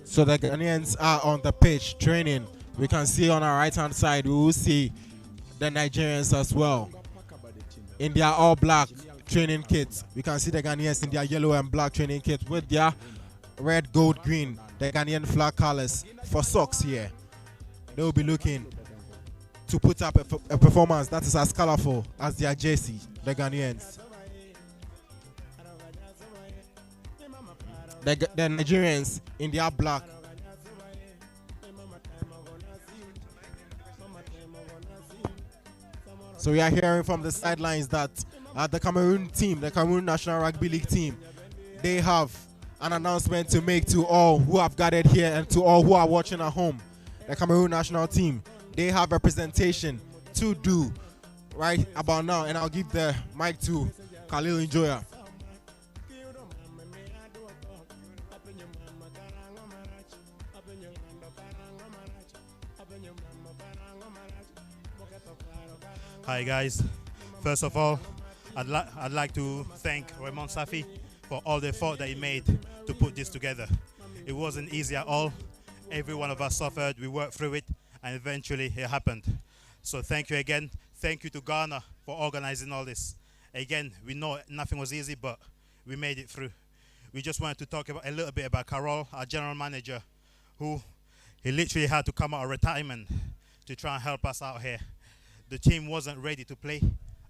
So the Ghanaians are on the pitch training. We can see on our right hand side, we will see the Nigerians as well in their all black training kits. We can see the Ghanaians in their yellow and black training kits with their red, gold, green, the Ghanaian flag colors for socks here. They will be looking to put up a performance that is as colorful as their jersey, the Ghanaians. The Nigerians in their black. So we are hearing from the sidelines that the Cameroon team, the Cameroon National Rugby League team, they have an announcement to make to all who have gathered here and to all who are watching at home. The Cameroon national team, they have representation to do right about now, and I'll give the mic to Khalil Njoya. Hi guys, first of all, I'd like to thank Raymond Safi for all the effort that he made to put this together. It wasn't easy at all. Every one of us suffered, we worked through it, and eventually it happened. So thank you again. Thank you to Ghana for organizing all this. Again, we know nothing was easy, but we made it through. We just wanted to talk a little bit about Carol, our general manager, who he literally had to come out of retirement to try and help us out here. The team wasn't ready to play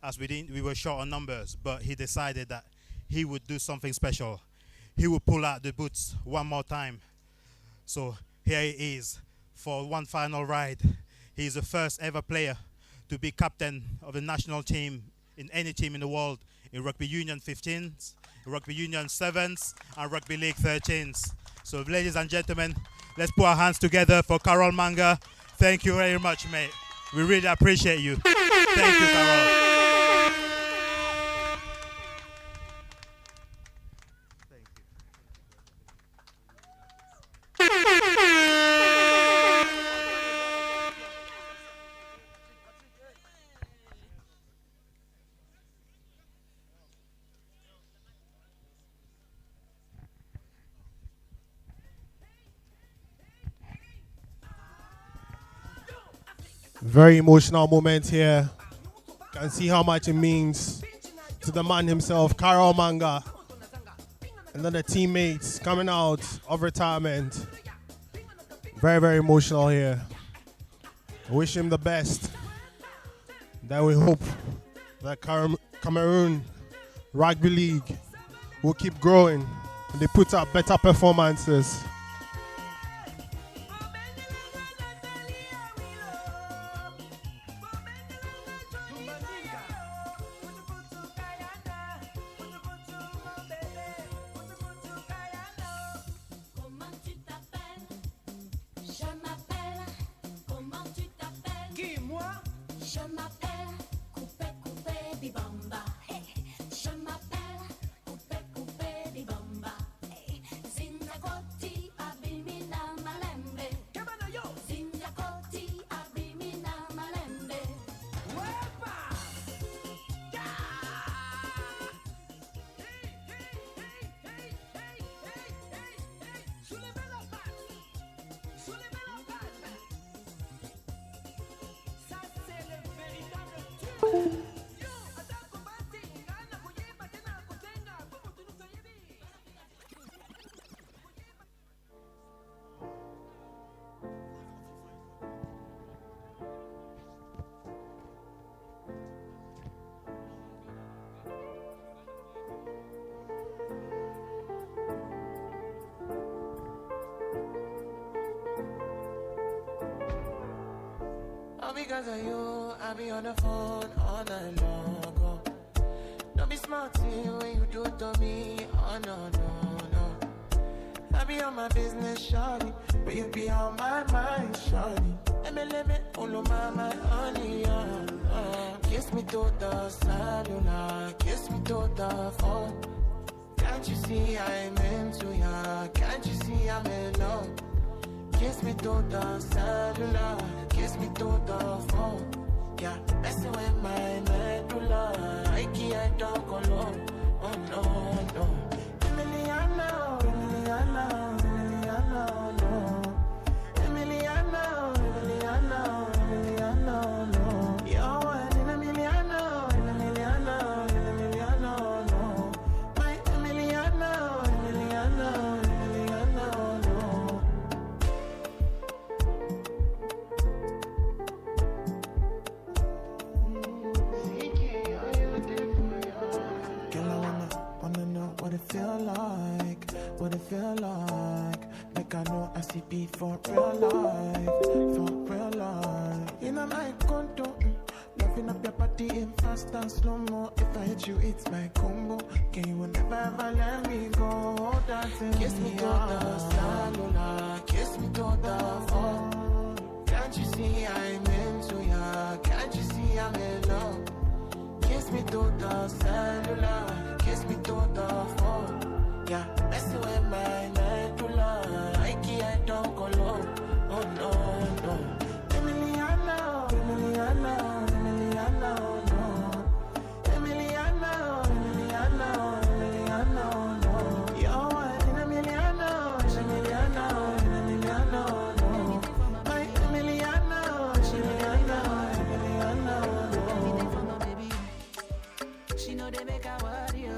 as we were short on numbers, but he decided that he would do something special. He would pull out the boots one more time. So here he is for one final ride. He's the first ever player to be captain of the national team in any team in the world in Rugby Union 15s, Rugby Union 7s, and Rugby League 13s. So ladies and gentlemen, let's put our hands together for Carol Manga. Thank you very much, mate. We really appreciate you. Thank you, Carol. Very emotional moment here. Can see how much it means to the man himself, Carol Manga, and then the teammates coming out of retirement. Very, very emotional here. I wish him the best. Then we hope that Cameroon Rugby League will keep growing and they put up better performances. Because of you, I be on the phone all night long. Don't be smart when you do it to me. Oh no, no, no. I be on my business, shawty, but you be on my mind, shawty. Let me all of my honey, kiss me to the cellular, kiss me to the phone. Can't you see I'm into ya? Can't you see I'm in love? Kiss me to the cellular, kiss me to the phone. Yeah, messing with my medulla. I don't go low. Oh no, no. Emiliano, Emiliano, Emiliano, no. Emiliano, Emiliano, Emiliano, no. Yo, Emiliano, Emiliano, Emiliano, no. My Emiliano, Emiliano, Emiliano. I see beat for real life. In a my condo, loving up your body in fast and slow mo. If I hit you, it's my combo. Can you never ever let me go? Dancing kiss me to the cellular, kiss me to the phone. Can't you see I'm into ya? Can't you see I'm in love? Kiss me to the cellular, kiss me to the phone. Yeah, messing with my medulla. I don't go low. Oh no, no. Emiliano, Emiliano, Emiliano, no. Emiliano, Emiliano, Emiliano, no. You're an Emiliano, Emiliano, Emiliano, no. My Emiliano, Emiliano, Emiliano, no. She know they make her worry, yo.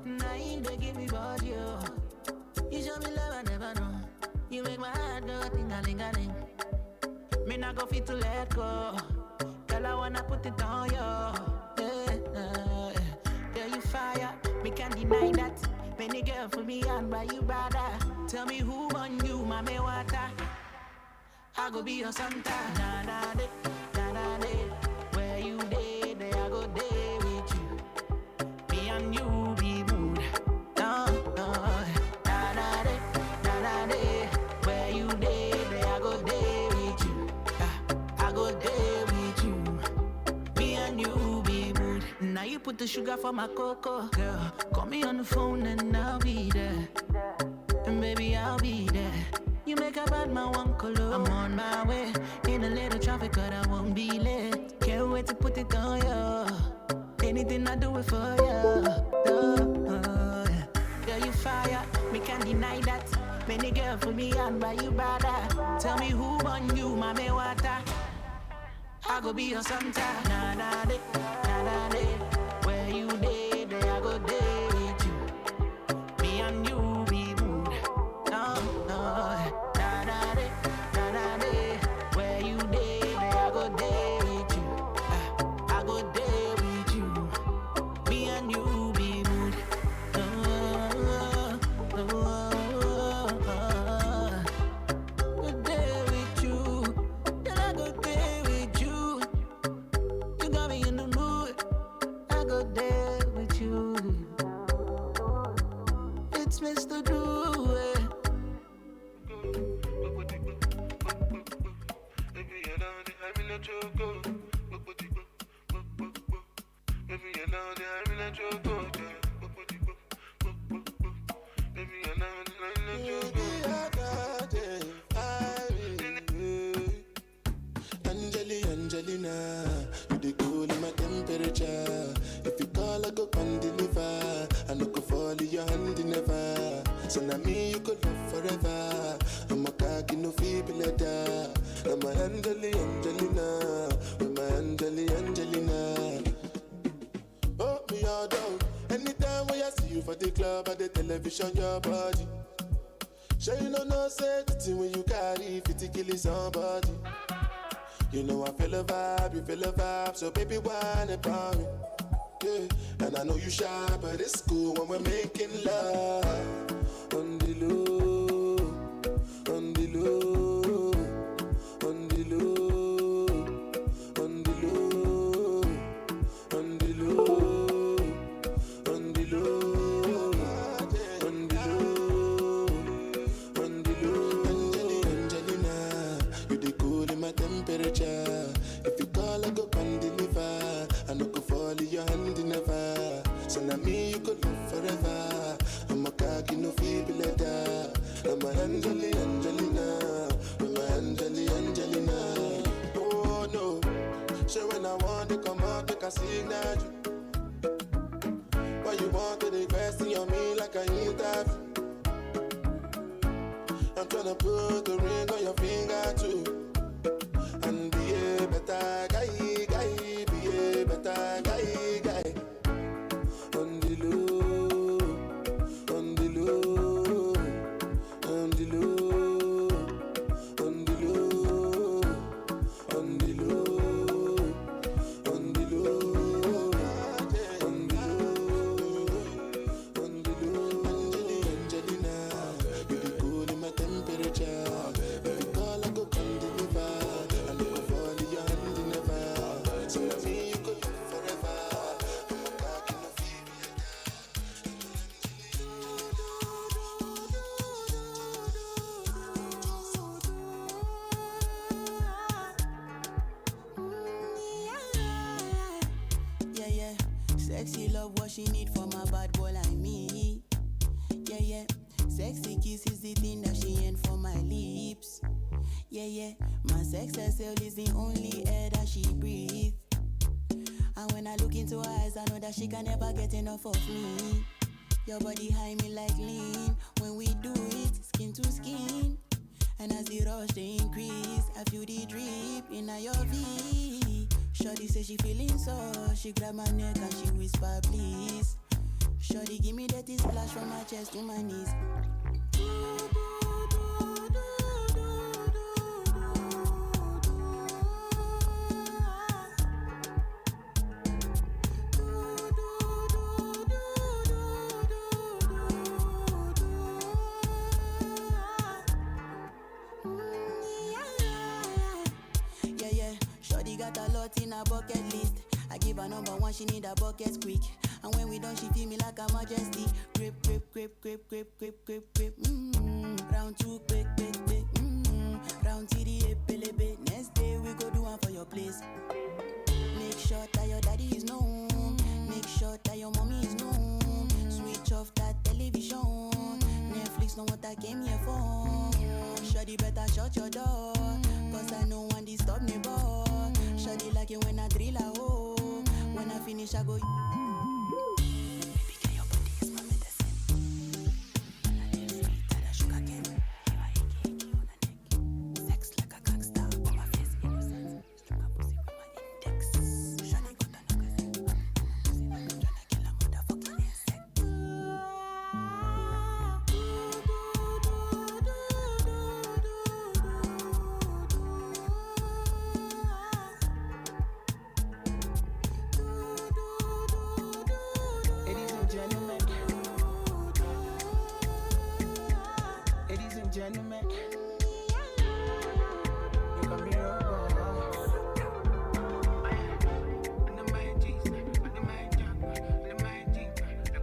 Now they give me body, yo. You show me love I never know. You make my heart go ting-a-ling-a-ling. Me not go fit to let go. Girl, I wanna put it on you. Girl, you fire, me can't deny that. Many girl for me and by you brother. Tell me who on you, mommy water. I go be your Santa. Na-na-de, na-na-de. Where you day, there I go day with you. Me and you be mood. No, no. Na-na-de, na-na-de. Where you day, there I go day with you. I go day with you. Me and you be mood. Now you put the sugar for my cocoa, girl. Call me on the phone and I'll be there. And baby, I'll be there. You make a bad man one color. I'm on my way. In a little traffic, but I won't be late. Can't wait to put it on you. Anything I do it for you. Girl, you fire. Me can't deny that. Many girl for me and by you brother. Tell me who on you, mommy water. I go be your Santa. Na-na-de, na-na-de. Where you day, there I go day with you. Me and you be mood. No, no. Na-na-de, na-na-de. Where you day, there I go day with you. I go day with you. Me and you be mood. Good day with you. Then I go day with you. You got me in the mood. I go there with you. It's Mr. Do it. Angelina, you the cool in my temperature. If you call, I go come deliver. I no go fall in your hand never. So now me you could love forever. I'm a cocky no feeble letter. I'm a Angelina, with my Angelina. Oh me all down. Anytime when I see you for the club or the television, your body. Sure you know no safety when you carry 50 kill somebody. You know I feel a vibe, you feel a vibe, so baby whine about me. Yeah, and I know you shy, but it's cool when we're making love. On the low, on the low, on the low, on the low, on the low, on the low, on the low, on the low. Angelina, you the cool in my temperature. If you call, I go come deliver. I no go fall in your hand never. So now me you could live forever. I'm a cocky no feeble letter. I'm a Angelina, I'm a Angelina. Oh no, so when I want to come out, make a signal. Why you want to the question on me like I need that? I'm tryna put the ring on your finger too. And be a better guy, be a better guy. On the low, on the low, on the low, on the low, on the low, on the low, on the low, on the low. Angelina, you be cool in my temperature. of what she need from a bad boy like me. Yeah, yeah. Sexy kiss is the thing that she ain't for my lips. Yeah, yeah. My sex herself is the only air that she breathes. And when I look into her eyes, I know that she can never get enough of me. Your body high me like lean. When we do it, skin to skin. And as the rush they increase, I feel the drip in your V. Shorty say she feeling so. She grab my neck and she whisper, please. Shorty give me that splash from my chest to my knees. Got a lot in her bucket list. I give her number one, she need a bucket quick. And when we done, she feel me like a majesty. Grip, grip, grip, grip, grip, grip, grip, grip. Round two, quick, quick, quick. Round three, pelebe. Next day we go do one for your place. Make sure that your daddy is known. Make sure that your mommy is known. Switch off that television. Netflix know what I came here for. Shawty better shut your door, cause I know one disturb me, boy. Shawty like it when I drill a hole. When I finish, I go. Baby, girl, your body is my medicine. And I live sweeter than sugar cane. You are icky on the neck. Sex like a gangster, on my face innocent. Stroke a pussy with my index. Shawty got an orgasm. Pussy like I'm tryna kill a motherfucking insect. Gentlemen, you can be your boy. Under my jeans, under my jacket, under my jeans, under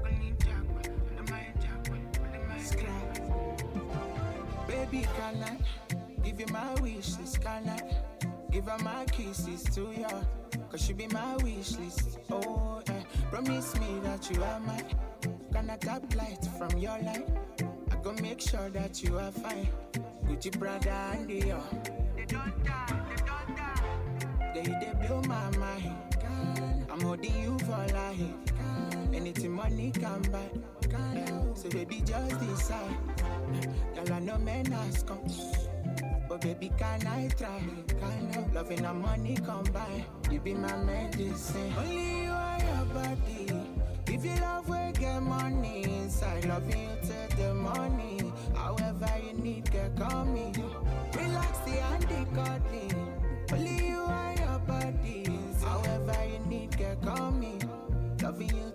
my jacket, under my scrap. Baby, can I give you my wishes? Can I give her my kisses to you? Cause she be my wish list. Oh, promise me that you are mine. Can I tap light from your light? Go make sure that you are fine. Gucci, Prada, and Dior. They don't die. They blow my mind. I'm holding you for life. Anything money can buy. So baby, just decide. Girl, I know men ask come. But baby, can I try? Loving and money combine. You be my medicine. Only you are your body. If you love, we get money inside. Loving you till the morning. However you need, girl, call me. Relax the handy cuddling. Only you and your body. However you need, girl, call me. Loving you